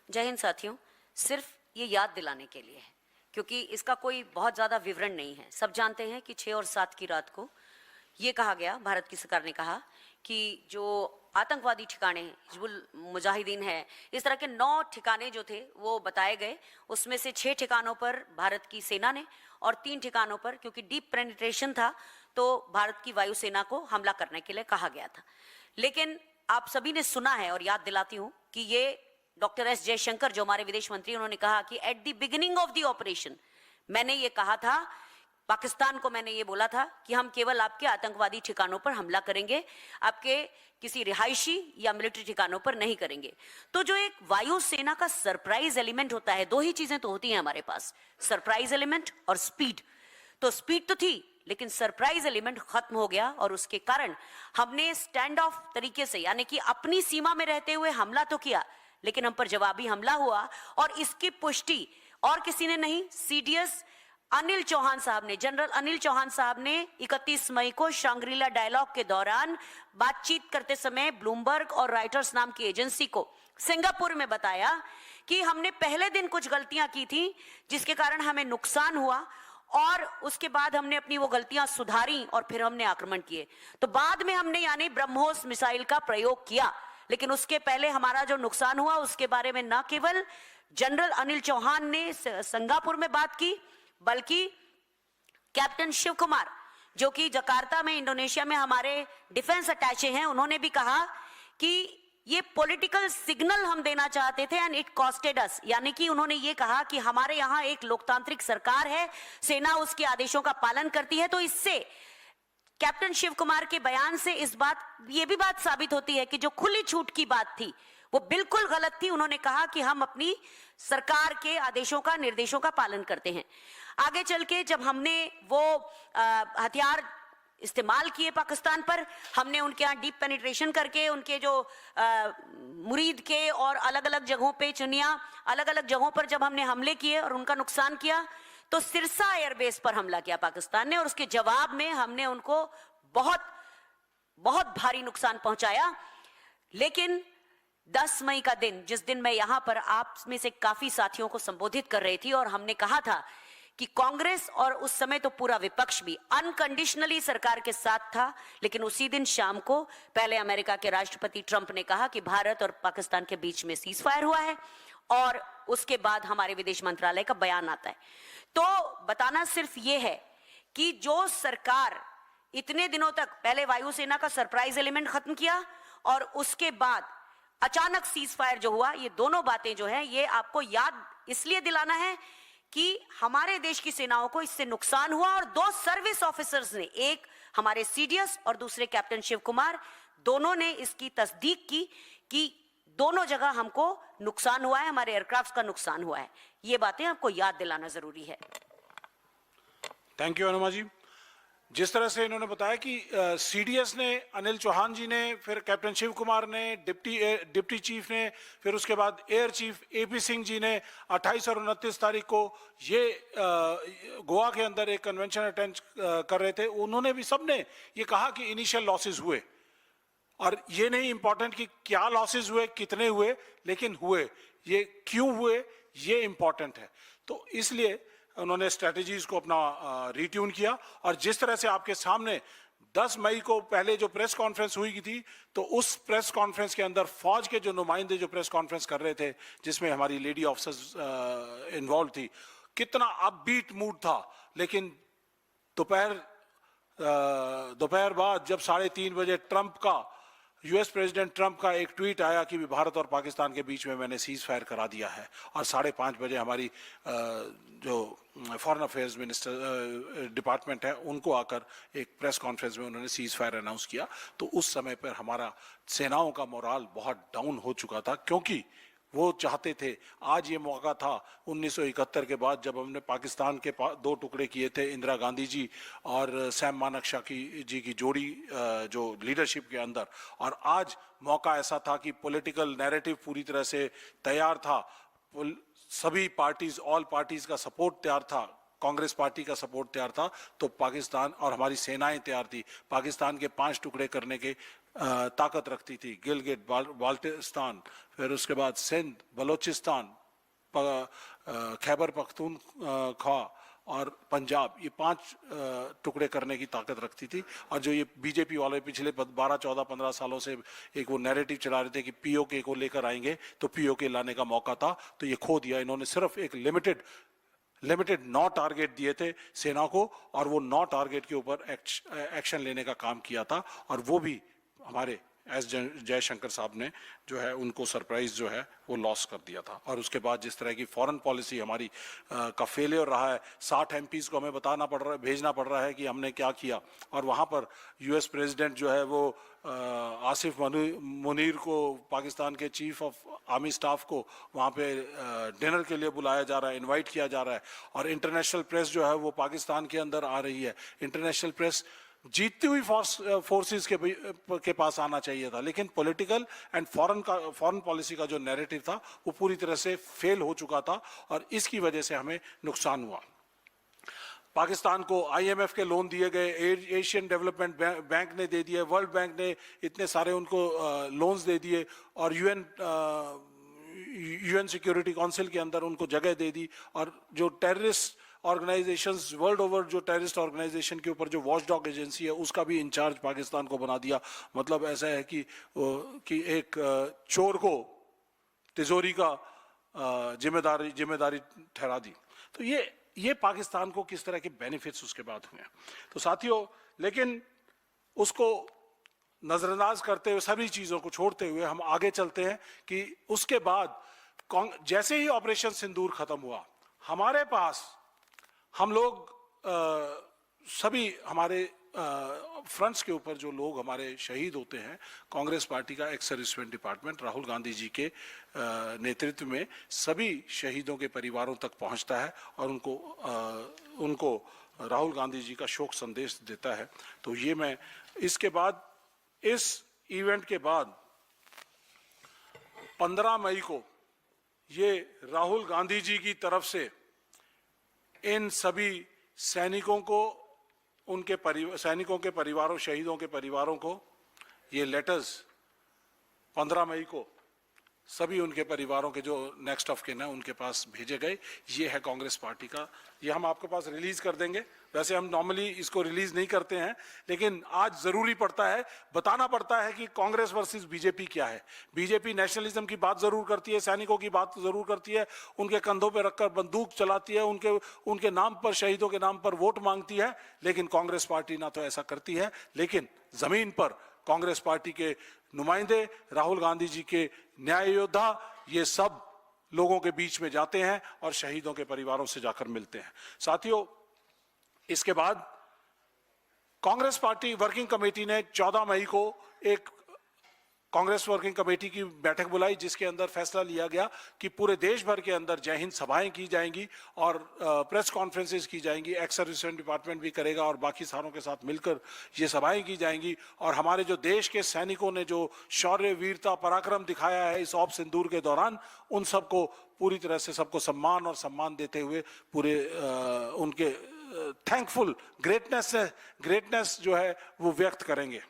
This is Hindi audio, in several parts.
जय हिंद साथियों, सिर्फ ये याद दिलाने के लिए है क्योंकि इसका कोई बहुत ज़्यादा विवरण नहीं है। सब जानते हैं कि 6 और 7 की रात को ये कहा गया, भारत की सरकार ने कहा कि जो आतंकवादी ठिकाने हिजबुल मुजाहिदीन है, इस तरह के 9 ठिकाने जो थे वो बताए गए। उसमें से 6 ठिकानों पर भारत की सेना ने और 3 ठिकानों पर, क्योंकि डीप पेनिट्रेशन था, तो भारत की वायुसेना को हमला करने के लिए कहा गया था। लेकिन आप सभी ने सुना है, और याद दिलाती हूं कि ये डॉक्टर एस जयशंकर जो हमारे विदेश मंत्री, उन्होंने कहा कि at the beginning of the operation मैंने ये कहा था, पाकिस्तान को मैंने ये बोला था कि हम केवल आपके आतंकवादी ठिकानों पर हमला करेंगे, आपके किसी रिहायशी या मिलिट्री ठिकानों पर नहीं करेंगे। तो जो एक वायुसेना का सरप्राइज एलिमेंट होता है, 2 ही चीजें तो होती हैं हमारे पास, सरप्राइज एलिमेंट और स्पीड। तो स्पीड तो थी लेकिन सरप्राइज एलिमेंट खत्म हो गया और उसके कारण हमने स्टैंड ऑफ तरीके से, यानी कि अपनी सीमा में रहते हुए हमला तो किया, लेकिन हम पर जवाबी हमला हुआ। और इसकी पुष्टि और किसी ने नहीं, सीडीएस अनिल चौहान साहब ने, जनरल अनिल चौहान साहब ने 31 मई को शांग्रीला डायलॉग के दौरान बातचीत करते समय ब्लूमबर्ग और राइटर्स नाम की एजेंसी को सिंगापुर में बताया कि हमने पहले दिन कुछ गलतियां की थी जिसके कारण हमें नुकसान हुआ और उसके बाद हमने अपनी वो गलतियां सुधारी और फिर हमने आक्रमण किए। तो बाद में हमने यानी ब्रह्मोस मिसाइल का प्रयोग किया, लेकिन उसके पहले हमारा जो नुकसान हुआ उसके बारे में न केवल जनरल अनिल चौहान ने सिंगापुर में बात की, बल्कि कैप्टन शिव कुमार जो कि जकार्ता में इंडोनेशिया में हमारे डिफेंस अटैचे हैं, उन्होंने भी कहा कि ये पॉलिटिकल सिग्नल हम देना चाहते थे एंड इट कॉस्टेड अस। यानी कि उन्होंने ये कहा कि हमारे यहां एक लोकतांत्रिक सरकार है, सेना उसके आदेशों का पालन करती है। तो इससे कैप्टन शिव कुमार के बयान से ये भी बात साबित होती है कि जो खुली छूट की बात थी वो बिल्कुल गलत थी। उन्होंने कहा कि हम अपनी सरकार के आदेशों का, निर्देशों का पालन करते हैं। आगे चल के जब हमने वो हथियार इस्तेमाल किए पाकिस्तान पर, हमने उनके यहाँ डीप पेनिट्रेशन करके उनके जो मुरीद के और अलग अलग जगहों पे, चुनिया अलग अलग जगहों पर जब हमने हमले किए और उनका नुकसान किया, तो सिरसा एयरबेस पर हमला किया पाकिस्तान ने और उसके जवाब में हमने उनको बहुत बहुत भारी नुकसान पहुंचाया। लेकिन 10 मई का दिन, जिस दिन मैं यहां पर आप में से काफी साथियों को संबोधित कर रही थी और हमने कहा था कि कांग्रेस और उस समय तो पूरा विपक्ष भी अनकंडीशनली सरकार के साथ था, लेकिन उसी दिन शाम को पहले अमेरिका के राष्ट्रपति ट्रंप ने कहा कि भारत और पाकिस्तान के बीच में सीज फायर हुआ है और उसके बाद हमारे विदेश मंत्रालय का बयान आता है। तो बताना सिर्फ ये है कि जो सरकार इतने दिनों तक पहले वायुसेना का सरप्राइज एलिमेंट खत्म किया और उसके बाद अचानक सीज फायर जो हुआ, ये दोनों बातें जो है ये आपको याद इसलिए दिलाना है कि हमारे देश की सेनाओं को इससे नुकसान हुआ और 2 सर्विस ऑफिसर्स ने, एक हमारे सीडीएस और दूसरे कैप्टन शिव कुमार, दोनों ने इसकी तस्दीक की कि दोनों जगह हमको नुकसान हुआ है, हमारे एयरक्राफ्ट का नुकसान हुआ है। ये बातें आपको याद दिलाना जरूरी है। थैंक यू अनुमा जी। जिस तरह से इन्होंने बताया कि सीडीएस ने, अनिल चौहान जी ने, फिर कैप्टन शिव कुमार ने, डिप्टी चीफ ने, फिर उसके बाद air chief AP Singh ji ने 28 और 29 तारीख को ये गोवा के अंदर एक कन्वेंशन अटेंड कर रहे थे। उन्होंने भी, सबने ये कहा कि इनिशियल लॉसेस हुए, और ये नहीं इंपॉर्टेंट कि क्या लॉसेस हुए, कितने हुए, लेकिन हुए, ये क्यों हुए, ये इंपॉर्टेंट है। तो इसलिए उन्होंने स्ट्रेटजीज को अपना रिट्यून किया। और जिस तरह से आपके सामने 10 मई को पहले जो प्रेस कॉन्फ्रेंस हुई थी, तो उस प्रेस कॉन्फ्रेंस के अंदर फौज के जो नुमाइंदे जो प्रेस कॉन्फ्रेंस कर रहे थे, जिसमें हमारी लेडी ऑफिसर्स इन्वॉल्व थी, कितना अपबीट मूड था। लेकिन दोपहर बाद जब 3:30 बजे यूएस प्रेसिडेंट ट्रंप का एक ट्वीट आया कि भारत और पाकिस्तान के बीच में मैंने सीज फायर करा दिया है, और 5:30 बजे हमारी जो फॉरेन अफेयर्स मिनिस्टर डिपार्टमेंट है उनको आकर एक प्रेस कॉन्फ्रेंस में उन्होंने सीज फायर अनाउंस किया, तो उस समय पर हमारा सेनाओं का मोराल बहुत डाउन हो चुका था, क्योंकि वो चाहते थे, आज ये मौका था 1971 के बाद जब हमने पाकिस्तान के 2 टुकड़े किए थे, इंदिरा गांधी जी और सैम मानेकशॉ जी की जोड़ी जो लीडरशिप के अंदर, और आज मौका ऐसा था कि पॉलिटिकल नैरेटिव पूरी तरह से तैयार था, सभी पार्टीज, ऑल पार्टीज का सपोर्ट तैयार था, कांग्रेस पार्टी का सपोर्ट तैयार था, तो पाकिस्तान और हमारी सेनाएं तैयार थी पाकिस्तान के 5 टुकड़े करने के ताकत रखती थी, गिलगिट बाल्टिस्तान, फिर उसके बाद सिंध, बलोचिस्तान, खैबर पख्तूनख्वा और पंजाब, ये 5 टुकड़े करने की ताकत रखती थी। और जो ये बीजेपी वाले पिछले 12, 14, 15 सालों से एक वो नैरेटिव चला रहे थे कि पीओके को लेकर आएंगे तो पीओके लाने का मौका था, तो ये खो दिया इन्होंने। सिर्फ एक लिमिटेड 9 टारगेट दिए थे सेना को, और वो 9 टारगेट के ऊपर एक्शन लेने का काम किया था, और वो भी हमारे एस जयशंकर साहब ने जो है उनको सरप्राइज जो है वो लॉस कर दिया था। और उसके बाद जिस तरह की फॉरेन पॉलिसी हमारी का फेलियर रहा है, 60 एमपीज को हमें बताना पड़ रहा है, भेजना पड़ रहा है कि हमने क्या किया, और वहाँ पर यूएस प्रेसिडेंट जो है वो आसिफ मुनीर को, पाकिस्तान के चीफ ऑफ आर्मी स्टाफ को वहाँ पे डिनर के लिए बुलाया जा रहा है, इनवाइट किया जा रहा है, और इंटरनेशनल प्रेस जो है वो पाकिस्तान के अंदर आ रही है। इंटरनेशनल प्रेस जीतती हुई फोर्सेस के पास आना चाहिए था, लेकिन पॉलिटिकल एंड फॉरेन पॉलिसी का जो नैरेटिव था वो पूरी तरह से फेल हो चुका था, और इसकी वजह से हमें नुकसान हुआ। पाकिस्तान को आईएमएफ के लोन दिए गए, एशियन डेवलपमेंट बैंक ने दे दिए, वर्ल्ड बैंक ने इतने सारे उनको लोन्स दे दिए, और यूएन सिक्योरिटी काउंसिल के अंदर उनको जगह दे दी, और जो टेररिस्ट ऑर्गेनाइजेशंस वर्ल्ड ओवर, जो टेररिस्ट ऑर्गेनाइजेशन के ऊपर जो वॉचडॉग एजेंसी है उसका भी इंचार्ज पाकिस्तान को बना दिया। मतलब ऐसा है कि एक चोर को तिजोरी का जिम्मेदारी ठहरा दी। तो ये पाकिस्तान को किस तरह के बेनिफिट्स उसके बाद हुए। तो साथियों, लेकिन उसको नजरअंदाज करते हुए, सभी चीजों को छोड़ते हुए हम आगे चलते हैं कि उसके बाद जैसे ही ऑपरेशन सिंदूर खत्म हुआ, हमारे पास हम लोग सभी हमारे फ्रंट्स के ऊपर जो लोग हमारे शहीद होते हैं, कांग्रेस पार्टी का ex serviceman department Rahul Gandhi ji के नेतृत्व में सभी शहीदों के परिवारों तक पहुंचता है, और उनको राहुल गांधी जी का शोक संदेश देता है। तो ये मैं इसके बाद, इस इवेंट के बाद 15 मई को ये राहुल गांधी जी की तरफ से इन सभी सैनिकों को, सैनिकों के परिवारों, शहीदों के परिवारों को ये लेटर्स 15 मई को सभी उनके परिवारों के जो नेक्स्ट ऑफ किन है उनके पास भेजे गए। ये है कांग्रेस पार्टी का, ये हम आपके पास रिलीज कर देंगे। वैसे हम नॉर्मली इसको रिलीज नहीं करते हैं, लेकिन आज जरूरी पड़ता है, बताना पड़ता है कि कांग्रेस वर्सेस बीजेपी क्या है। बीजेपी नेशनलिज्म की बात जरूर करती है, सैनिकों की बात जरूर करती है, उनके कंधों पे रखकर बंदूक चलाती है, उनके नाम पर, शहीदों के नाम पर वोट मांगती है। लेकिन कांग्रेस पार्टी ना तो ऐसा करती है, लेकिन जमीन पर कांग्रेस पार्टी के नुमाइंदे, राहुल गांधी जी के न्याय योद्धा, ये सब लोगों के बीच में जाते हैं और शहीदों के परिवारों से जाकर मिलते हैं। साथियों, इसके बाद कांग्रेस पार्टी वर्किंग कमेटी ने 14 मई को एक कांग्रेस वर्किंग कमेटी की बैठक बुलाई, जिसके अंदर फैसला लिया गया कि पूरे देश भर के अंदर जय हिंद सभाएं की जाएंगी और प्रेस कॉन्फ्रेंसेस की जाएंगी। एक्स सर्विसमैन डिपार्टमेंट भी करेगा और बाकी सारों के साथ मिलकर ये सभाएं की जाएंगी। और हमारे जो देश के सैनिकों ने जो शौर्य, वीरता, पराक्रम दिखाया है इस ऑप सिंदूर के दौरान, उन सबको पूरी तरह से सबको सम्मान देते हुए पूरे उनके थैंकफुल ग्रेटनेस जो है वो व्यक्त करेंगे।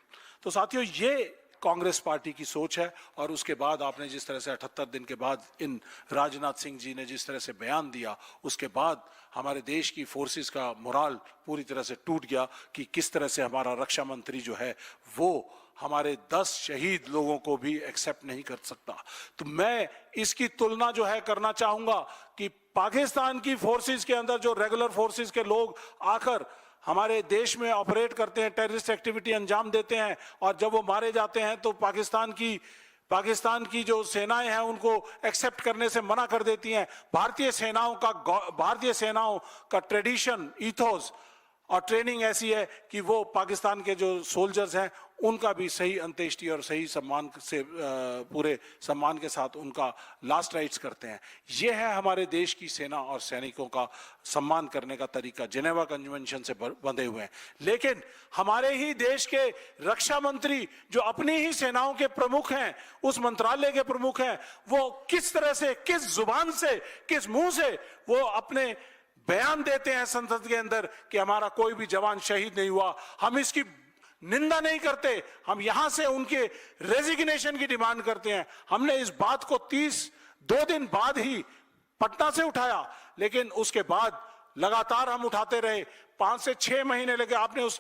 तो साथियों, ये कांग्रेस पार्टी की सोच है। और उसके बाद आपने जिस तरह से 78 दिन के बाद इन राजनाथ सिंह जी ने जिस तरह से बयान दिया, उसके बाद हमारे देश की फोर्सेस का मोराल पूरी तरह से टूट गया कि किस तरह से हमारा रक्षा मंत्री जो है वो हमारे 10 शहीद लोगों को भी एक्सेप्ट नहीं कर सकता। तो मैं इसकी तुलना जो है करना चाहूंगा कि पाकिस्तान की फोर्सेस के अंदर जो रेगुलर फोर्सेस के लोग आकर हमारे देश में ऑपरेट करते हैं, टेररिस्ट एक्टिविटी अंजाम देते हैं, और जब वो मारे जाते हैं तो पाकिस्तान की जो सेनाएं हैं उनको एक्सेप्ट करने से मना कर देती हैं। भारतीय सेनाओं का ट्रेडिशन, ईथोस और ट्रेनिंग ऐसी है कि वो पाकिस्तान के जो सोल्जर्स हैं उनका भी सही अंत्येष्टि और सही सम्मान से पूरे सम्मान के साथ उनका लास्ट राइट्स करते हैं। ये है हमारे देश की सेना और सैनिकों का सम्मान करने का तरीका, जेनेवा कन्वेंशन से बंधे हुए हैं। लेकिन हमारे ही देश के रक्षा मंत्री जो अपनी ही सेनाओं के प्रमुख हैं, उस मंत्रालय के प्रमुख हैं, वो किस तरह से, किस जुबान से, किस मुंह से वो अपने बयान देते हैं संसद के अंदर कि हमारा कोई भी जवान शहीद नहीं हुआ। हम इसकी निंदा नहीं करते, हम यहां से उनके रेजिग्नेशन की डिमांड करते हैं। हमने इस बात को 2 दिन बाद ही पटना से उठाया, लेकिन उसके बाद लगातार हम उठाते रहे। 5 से 6 महीने लगे। आपने उस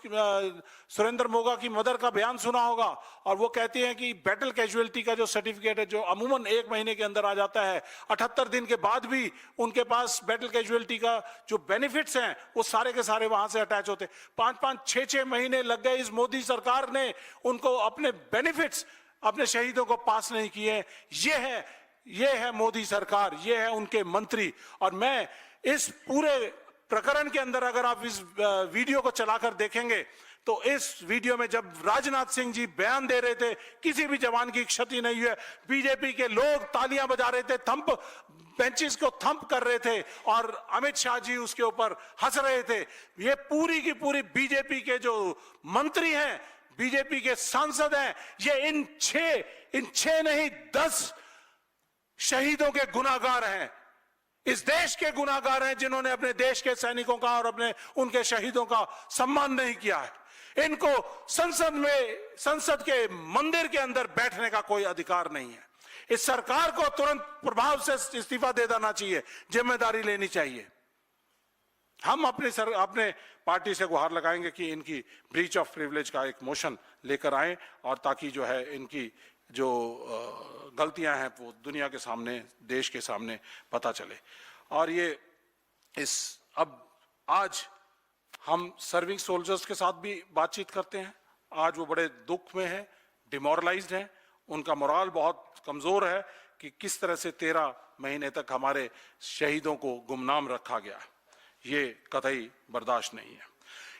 सुरेंद्र मोगा की मदर का बयान सुना होगा, और वो कहती हैं कि बैटल कैजुअलिटी का जो सर्टिफिकेट है, जो अमूमन 1 महीने के अंदर आ जाता है, 78 दिन के बाद भी उनके पास बैटल कैजुअलिटी का जो बेनिफिट्स हैं वो सारे के सारे वहां से अटैच होते। 5-5, 6-6 महीने लग गए इस मोदी सरकार ने उनको अपने बेनिफिट्स, अपने शहीदों को पास नहीं किए। ये है मोदी सरकार, ये है उनके मंत्री। और मैं इस पूरे प्रकरण के अंदर, अगर आप इस वीडियो को चलाकर देखेंगे, तो इस वीडियो में जब राजनाथ सिंह जी बयान दे रहे थे, किसी भी जवान की क्षति नहीं हुई है। बीजेपी के लोग तालियां बजा रहे थे, थंप बेंचेस को थंप कर रहे थे, और अमित शाह जी उसके ऊपर हंस रहे थे। ये पूरी की पूरी बीजेपी के जो मंत्री हैं, बीजेपी के सांसद हैं, ये इन 6 नहीं 10 शहीदों के गुनाहगार हैं। इस देश के गुनाहगार हैं जिन्होंने अपने देश के सैनिकों का और उनके शहीदों का सम्मान नहीं किया है। इनको संसद के मंदिर के अंदर बैठने का कोई अधिकार नहीं है। इस सरकार को तुरंत प्रभाव से इस्तीफा दे देना चाहिए, जिम्मेदारी लेनी चाहिए। हम अपने पार्टी से गुहार लगाएंगे कि इनकी ब्रीच ऑफ प्रिविलेज का एक मोशन लेकर आए, और ताकि जो है इनकी जो गलतियां हैं वो दुनिया के सामने, देश के सामने पता चले। और आज हम सर्विंग सोल्जर्स के साथ भी बातचीत करते हैं। आज वो बड़े दुख में हैं, डिमोरलाइज्ड हैं, उनका मोराल बहुत कमजोर है कि किस तरह से 13 महीने तक हमारे शहीदों को गुमनाम रखा गया। ये कतई बर्दाश्त नहीं है।